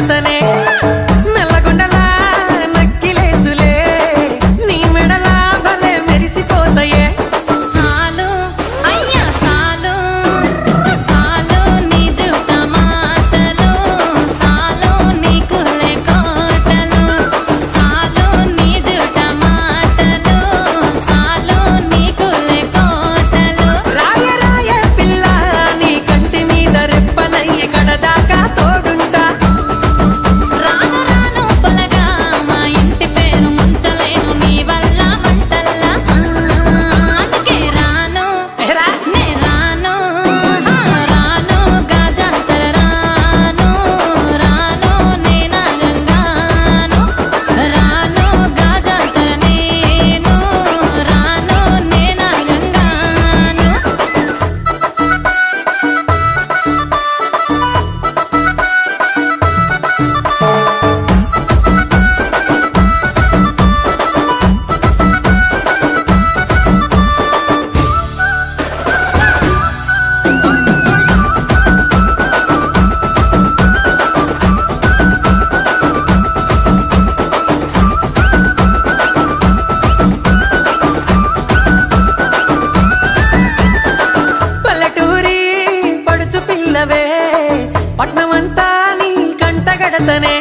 కడతనే నల్లగొండలా నక్కిలేసులే నీ మెడలా భలే మెరిసిపోతాయే సాలు అయ్యా సాలు సాలు నీ జుట్ట మాటలు సాలు నీకులే కోటలు సాలు నీ జుట్ట మాటలు సాలు నీకులే కోటలు రాయ రాయ పిల్ల నీ కంటి మీద రెప్పనయ్యి కడదాకా తోడుంటా రాను రాను పొలగా మా ఇంటి పేరు ముంచలేను నీ వల్ల మంటల్లా అందుకే రాను ఎరా నే రాను రాను గాజాతర రాను రాను నే నాగంగాను రాను గాజాతర నేను రాను నే నాగంగాను పల్లెటూరి పడుచు పిల్లవే పట్నమంతా నీ కంటగడతనే